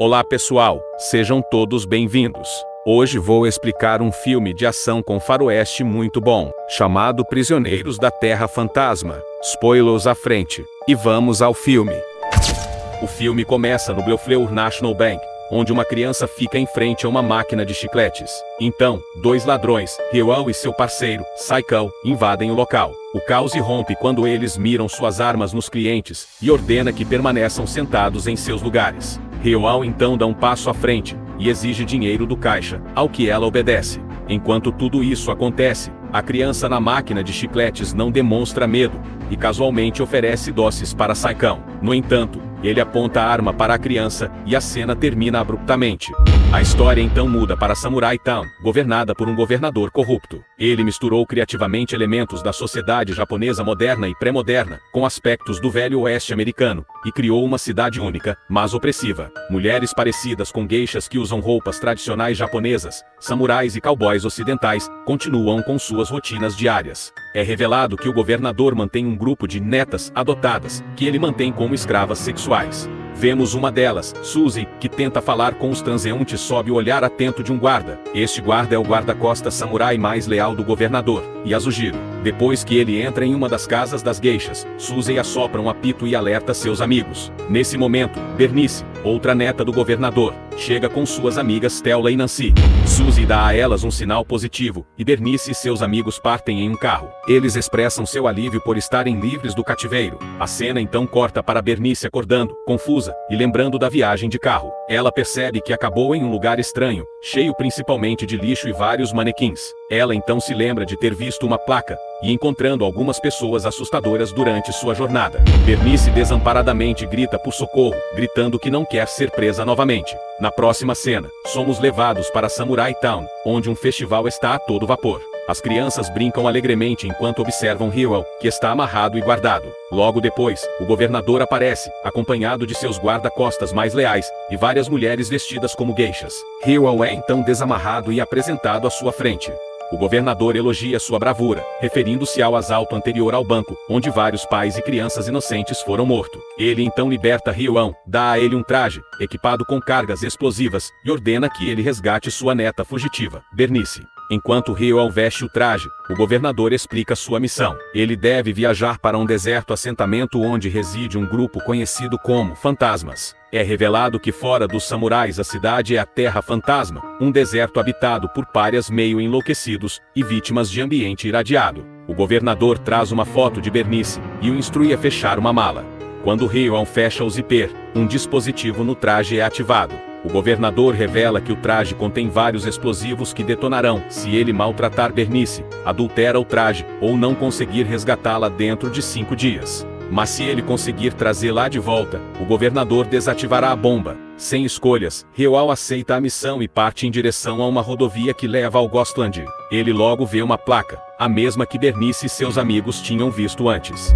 Olá pessoal, sejam todos bem-vindos. Hoje vou explicar um filme de ação com faroeste muito bom, chamado Prisioneiros da Terra Fantasma. Spoilers à frente, e vamos ao filme. O filme começa no Belfleur National Bank, onde uma criança fica em frente a uma máquina de chicletes. Então, dois ladrões, Reuel e seu parceiro, Saikal, invadem o local. O caos irrompe quando eles miram suas armas nos clientes e ordena que permaneçam sentados em seus lugares. Reuel então dá um passo à frente e exige dinheiro do caixa, ao que ela obedece. Enquanto tudo isso acontece, a criança na máquina de chicletes não demonstra medo e casualmente oferece doces para Saikal. No entanto, ele aponta a arma para a criança e a cena termina abruptamente. A história então muda para Samurai Town, governada por um governador corrupto. Ele misturou criativamente elementos da sociedade japonesa moderna e pré-moderna com aspectos do velho oeste americano e criou uma cidade única, mas opressiva. Mulheres parecidas com geishas que usam roupas tradicionais japonesas, samurais e cowboys ocidentais continuam com suas rotinas diárias. É revelado que o governador mantém um grupo de netas adotadas, que ele mantém como escravas sexuais. Vemos uma delas, Suzy, que tenta falar com os transeuntes sob o olhar atento de um guarda. Este guarda é o guarda-costas samurai mais leal do governador, Yasujiro. Depois que ele entra em uma das casas das geishas, Suzy assopra um apito e alerta seus amigos. Nesse momento, Bernice, outra neta do governador, chega com suas amigas Tella e Nancy. Suzy dá a elas um sinal positivo, e Bernice e seus amigos partem em um carro. Eles expressam seu alívio por estarem livres do cativeiro. A cena então corta para Bernice acordando, confusa, e lembrando da viagem de carro. Ela percebe que acabou em um lugar estranho, cheio principalmente de lixo e vários manequins. Ela então se lembra de ter visto uma placa, e encontrando algumas pessoas assustadoras durante sua jornada. Bernice desamparadamente grita por socorro, gritando que não quer ser presa novamente. Na próxima cena, somos levados para Samurai Town, onde um festival está a todo vapor. As crianças brincam alegremente enquanto observam Reuel, que está amarrado e guardado. Logo depois, o governador aparece, acompanhado de seus guarda-costas mais leais, e várias mulheres vestidas como geishas. Reuel é então desamarrado e apresentado à sua frente. O governador elogia sua bravura, referindo-se ao assalto anterior ao banco, onde vários pais e crianças inocentes foram mortos. Ele então liberta Reuel, dá a ele um traje, equipado com cargas explosivas, e ordena que ele resgate sua neta fugitiva, Bernice. Enquanto Reuel veste o traje, o governador explica sua missão. Ele deve viajar para um deserto assentamento onde reside um grupo conhecido como Fantasmas. É revelado que fora dos samurais a cidade é a Terra Fantasma, um deserto habitado por párias meio enlouquecidos e vítimas de ambiente irradiado. O governador traz uma foto de Bernice e o instrui a fechar uma mala. Quando Reuel fecha o zíper, um dispositivo no traje é ativado. O governador revela que o traje contém vários explosivos que detonarão se ele maltratar Bernice, adultera o traje ou não conseguir resgatá-la dentro de 5 dias. Mas se ele conseguir trazê-la de volta, o governador desativará a bomba. Sem escolhas, Reuel aceita a missão e parte em direção a uma rodovia que leva ao Ghostland. Ele logo vê uma placa, a mesma que Bernice e seus amigos tinham visto antes.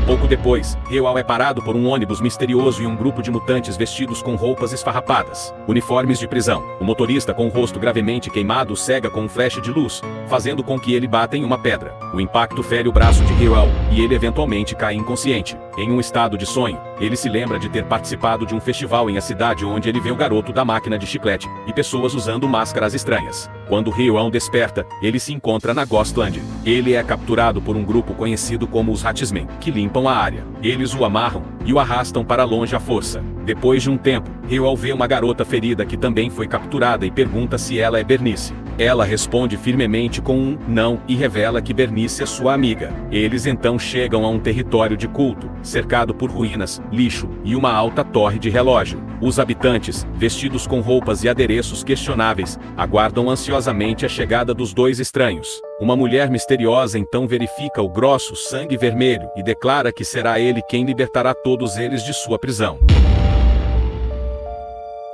Pouco depois, Reuel é parado por um ônibus misterioso e um grupo de mutantes vestidos com roupas esfarrapadas, uniformes de prisão. O motorista com o rosto gravemente queimado o cega com um flash de luz, fazendo com que ele bata em uma pedra. O impacto fere o braço de Reuel, e ele eventualmente cai inconsciente. Em um estado de sonho, ele se lembra de ter participado de um festival em a cidade onde ele vê o garoto da máquina de chiclete, e pessoas usando máscaras estranhas. Quando Reuel desperta, ele se encontra na Ghostland. Ele é capturado por um grupo conhecido como os Ratismen, que limpam a área. Eles o amarram e o arrastam para longe à força. Depois de um tempo, Reuel vê uma garota ferida que também foi capturada e pergunta se ela é Bernice. Ela responde firmemente com um não e revela que Bernice é sua amiga. Eles então chegam a um território de culto, cercado por ruínas, lixo e uma alta torre de relógio. Os habitantes, vestidos com roupas e adereços questionáveis, aguardam ansiosamente a chegada dos dois estranhos. Uma mulher misteriosa então verifica o grosso sangue vermelho e declara que será ele quem libertará todos eles de sua prisão.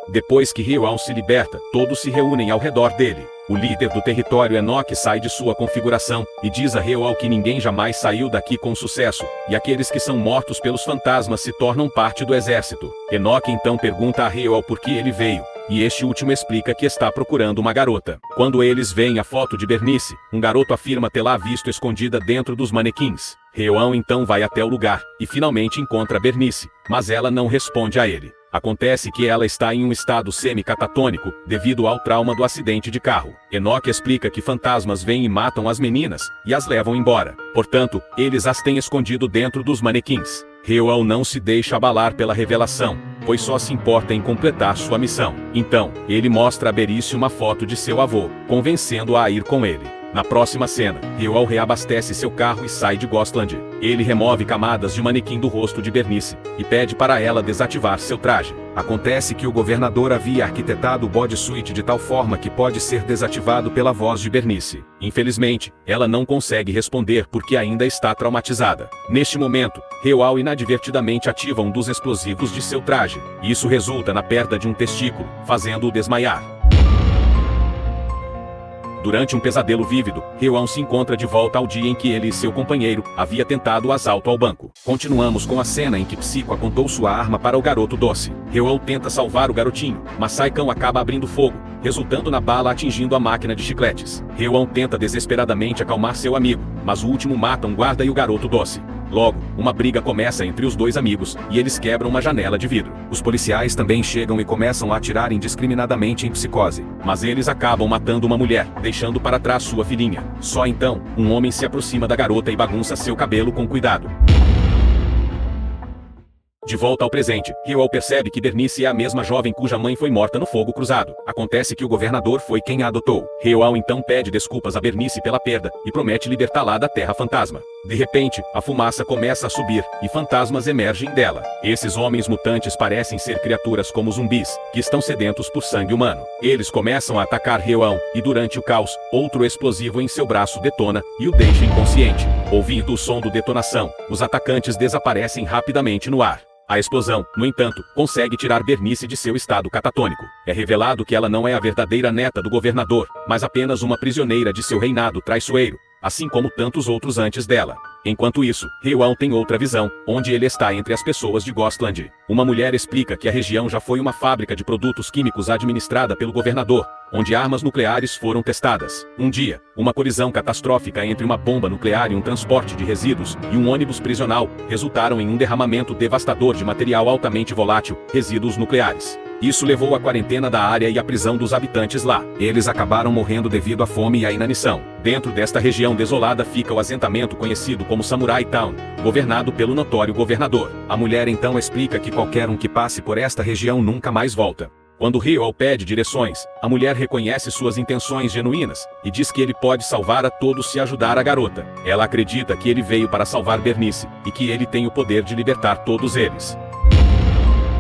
Depois que Reuel se liberta, todos se reúnem ao redor dele. O líder do território Enoch sai de sua configuração e diz a Reuel que ninguém jamais saiu daqui com sucesso, e aqueles que são mortos pelos fantasmas se tornam parte do exército. Enoch então pergunta a Reuel por que ele veio, e este último explica que está procurando uma garota. Quando eles veem a foto de Bernice, um garoto afirma tê-la visto escondida dentro dos manequins. Reuel então vai até o lugar, e finalmente encontra Bernice, mas ela não responde a ele. Acontece que ela está em um estado semi-catatônico, devido ao trauma do acidente de carro. Enoch explica que fantasmas vêm e matam as meninas, e as levam embora. Portanto, eles as têm escondido dentro dos manequins. Reuel não se deixa abalar pela revelação, pois só se importa em completar sua missão. Então, ele mostra a Bernice uma foto de seu avô, convencendo-a a ir com ele. Na próxima cena, Reuel reabastece seu carro e sai de Ghostland. Ele remove camadas de manequim do rosto de Bernice, e pede para ela desativar seu traje. Acontece que o governador havia arquitetado o bodysuit de tal forma que pode ser desativado pela voz de Bernice. Infelizmente, ela não consegue responder porque ainda está traumatizada. Neste momento, Reuel inadvertidamente ativa um dos explosivos de seu traje. Isso resulta na perda de um testículo, fazendo-o desmaiar. Durante um pesadelo vívido, Reuel se encontra de volta ao dia em que ele e seu companheiro havia tentado o assalto ao banco. Continuamos com a cena em que Psico apontou sua arma para o garoto doce. Reuel tenta salvar o garotinho, mas Saikão acaba abrindo fogo, resultando na bala atingindo a máquina de chicletes. Reuel tenta desesperadamente acalmar seu amigo, mas o último mata um guarda e o garoto doce. Logo, uma briga começa entre os dois amigos, e eles quebram uma janela de vidro. Os policiais também chegam e começam a atirar indiscriminadamente em Psicose. Mas eles acabam matando uma mulher, deixando para trás sua filhinha. Só então, um homem se aproxima da garota e bagunça seu cabelo com cuidado. De volta ao presente, Reuel percebe que Bernice é a mesma jovem cuja mãe foi morta no fogo cruzado. Acontece que o governador foi quem a adotou. Reuel então pede desculpas a Bernice pela perda, e promete libertá-la da Terra Fantasma. De repente, a fumaça começa a subir, e fantasmas emergem dela. Esses homens mutantes parecem ser criaturas como zumbis, que estão sedentos por sangue humano. Eles começam a atacar Reuel, e durante o caos, outro explosivo em seu braço detona, e o deixa inconsciente. Ouvindo o som da detonação, os atacantes desaparecem rapidamente no ar. A explosão, no entanto, consegue tirar Bernice de seu estado catatônico. É revelado que ela não é a verdadeira neta do governador, mas apenas uma prisioneira de seu reinado traiçoeiro, assim como tantos outros antes dela. Enquanto isso, Reuel tem outra visão, onde ele está entre as pessoas de Ghostland. Uma mulher explica que a região já foi uma fábrica de produtos químicos administrada pelo governador, onde armas nucleares foram testadas. Um dia, uma colisão catastrófica entre uma bomba nuclear e um transporte de resíduos e um ônibus prisional resultaram em um derramamento devastador de material altamente volátil, resíduos nucleares. Isso levou à quarentena da área e à prisão dos habitantes lá. Eles acabaram morrendo devido à fome e à inanição. Dentro desta região desolada fica o assentamento conhecido como Samurai Town, governado pelo notório governador. A mulher então explica que qualquer um que passe por esta região nunca mais volta. Quando Reuel pede direções, a mulher reconhece suas intenções genuínas, e diz que ele pode salvar a todos se ajudar a garota. Ela acredita que ele veio para salvar Bernice, e que ele tem o poder de libertar todos eles.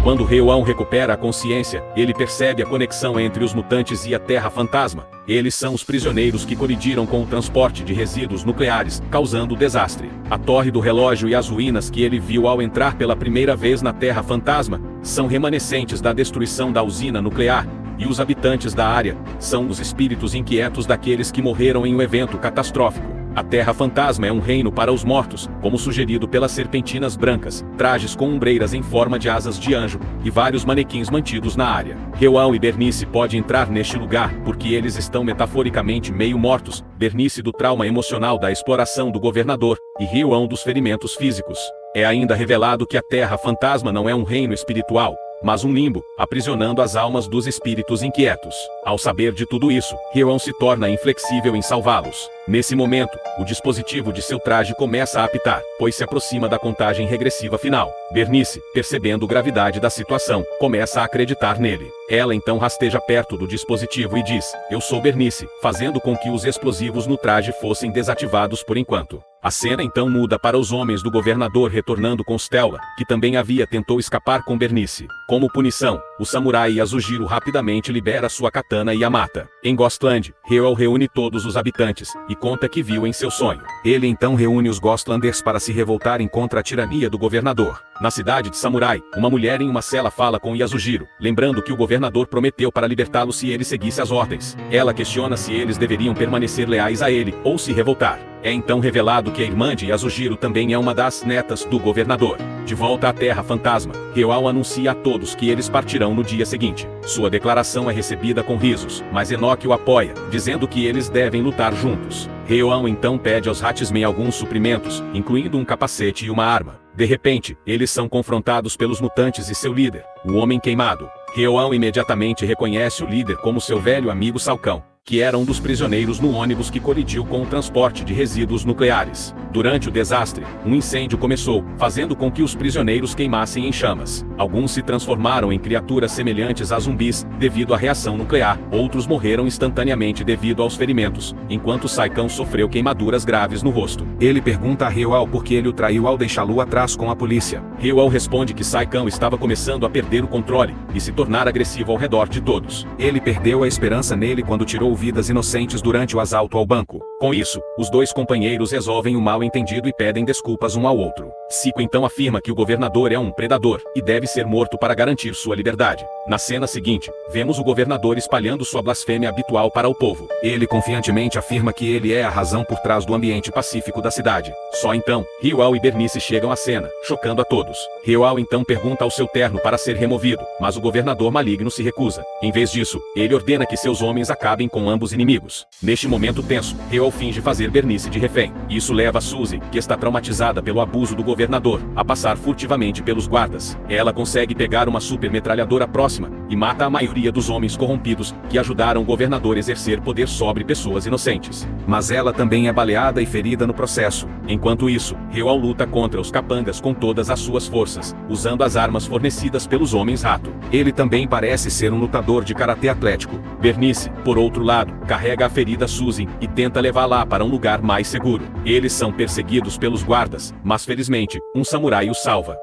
Quando Reuel recupera a consciência, ele percebe a conexão entre os mutantes e a Terra Fantasma. Eles são os prisioneiros que colidiram com o transporte de resíduos nucleares, causando o desastre. A torre do relógio e as ruínas que ele viu ao entrar pela primeira vez na Terra Fantasma são remanescentes da destruição da usina nuclear, e os habitantes da área são os espíritos inquietos daqueles que morreram em um evento catastrófico. A Terra Fantasma é um reino para os mortos, como sugerido pelas serpentinas brancas, trajes com ombreiras em forma de asas de anjo, e vários manequins mantidos na área. Reuel e Bernice podem entrar neste lugar, porque eles estão metaforicamente meio mortos, Bernice do trauma emocional da exploração do governador, e Reuel dos ferimentos físicos. É ainda revelado que a Terra Fantasma não é um reino espiritual, mas um limbo, aprisionando as almas dos espíritos inquietos. Ao saber de tudo isso, Reuel se torna inflexível em salvá-los. Nesse momento, o dispositivo de seu traje começa a apitar, pois se aproxima da contagem regressiva final. Bernice, percebendo a gravidade da situação, começa a acreditar nele. Ela então rasteja perto do dispositivo e diz: "Eu sou Bernice", fazendo com que os explosivos no traje fossem desativados por enquanto. A cena então muda para os homens do governador retornando com Stella, que também tentou escapar com Bernice. Como punição, o samurai Yasujiro rapidamente libera sua katana e a mata. Em Ghostland, Reuel reúne todos os habitantes, e conta que viu em seu sonho. Ele então reúne os Ghostlanders para se revoltarem contra a tirania do governador. Na cidade de Samurai, uma mulher em uma cela fala com Yasujiro, lembrando que o governador prometeu para libertá-lo se ele seguisse as ordens. Ela questiona se eles deveriam permanecer leais a ele, ou se revoltar. É então revelado que a irmã de Yasujiro também é uma das netas do governador. De volta à Terra Fantasma, Reuel anuncia a todos que eles partirão no dia seguinte. Sua declaração é recebida com risos, mas Enoch o apoia, dizendo que eles devem lutar juntos. Reuel então pede aos Hatsmen alguns suprimentos, incluindo um capacete e uma arma. De repente, eles são confrontados pelos mutantes e seu líder, o Homem Queimado. Ryoan imediatamente reconhece o líder como seu velho amigo Salcão, que era um dos prisioneiros no ônibus que colidiu com o transporte de resíduos nucleares. Durante o desastre, um incêndio começou, fazendo com que os prisioneiros queimassem em chamas. Alguns se transformaram em criaturas semelhantes a zumbis, devido à reação nuclear. Outros morreram instantaneamente devido aos ferimentos, enquanto Saikão sofreu queimaduras graves no rosto. Ele pergunta a Ryoan por que ele o traiu ao deixá-lo atrás com a polícia. Ryoan responde que Saikão estava começando a perder o controle e se tornar agressivo ao redor de todos. Ele perdeu a esperança nele quando tirou vidas inocentes durante o assalto ao banco. Com isso, os dois companheiros resolvem o mal-entendido e pedem desculpas um ao outro. Zico então afirma que o governador é um predador e deve ser morto para garantir sua liberdade. Na cena seguinte, vemos o governador espalhando sua blasfêmia habitual para o povo. Ele confiantemente afirma que ele é a razão por trás do ambiente pacífico da cidade. Só então, Ryoan e Bernice chegam à cena, chocando a todos. Ryoan então pergunta ao seu terno para ser removido, mas o governador maligno se recusa. Em vez disso, ele ordena que seus homens acabem com ambos inimigos. Neste momento tenso, Ryoan finge fazer Bernice de refém. Isso leva Suzy, que está traumatizada pelo abuso do governador, a passar furtivamente pelos guardas. Ela consegue pegar uma super metralhadora próxima e mata a maioria dos homens corrompidos que ajudaram o governador a exercer poder sobre pessoas inocentes. Mas ela também é baleada e ferida no processo. Enquanto isso, Ryoan luta contra os capangas com todas as suas forças, usando as armas fornecidas pelos Homens-Rato. Ele também parece ser um lutador de karatê atlético. Bernice, por outro lado, carrega a ferida Suzy e tenta levá-la para um lugar mais seguro. Eles são perseguidos pelos guardas, mas felizmente, um samurai os salva.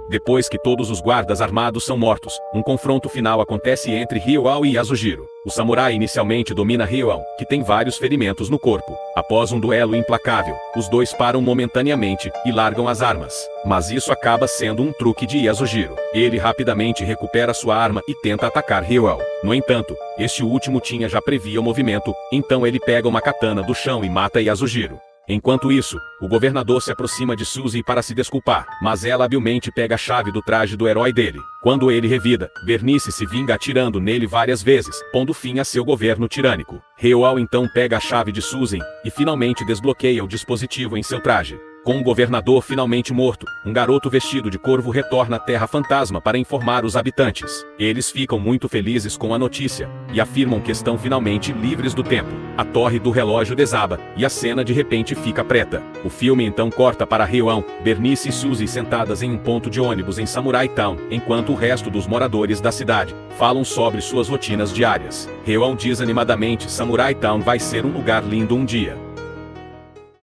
Depois que todos os guardas armados são mortos, um confronto final acontece entre Ryoan e Yasujiro. O samurai inicialmente domina Ryoan, que tem vários ferimentos no corpo. Após um duelo implacável, os dois param momentaneamente e largam as armas. Mas isso acaba sendo um truque de Yasujiro. Ele rapidamente recupera sua arma e tenta atacar Ryoan. No entanto, este último tinha já previa o movimento, então ele pega uma katana do chão e mata Yasujiro. Enquanto isso, o governador se aproxima de Suzy para se desculpar, mas ela habilmente pega a chave do traje do herói dele. Quando ele revida, Bernice se vinga atirando nele várias vezes, pondo fim a seu governo tirânico. Ryoan então pega a chave de Suzy e finalmente desbloqueia o dispositivo em seu traje. Com o governador finalmente morto, um garoto vestido de corvo retorna à Terra Fantasma para informar os habitantes. Eles ficam muito felizes com a notícia e afirmam que estão finalmente livres do tempo. A torre do relógio desaba e a cena de repente fica preta. O filme então corta para Ryoan, Bernice e Suzy sentadas em um ponto de ônibus em Samurai Town, enquanto o resto dos moradores da cidade falam sobre suas rotinas diárias. Ryoan diz animadamente: Samurai Town vai ser um lugar lindo um dia.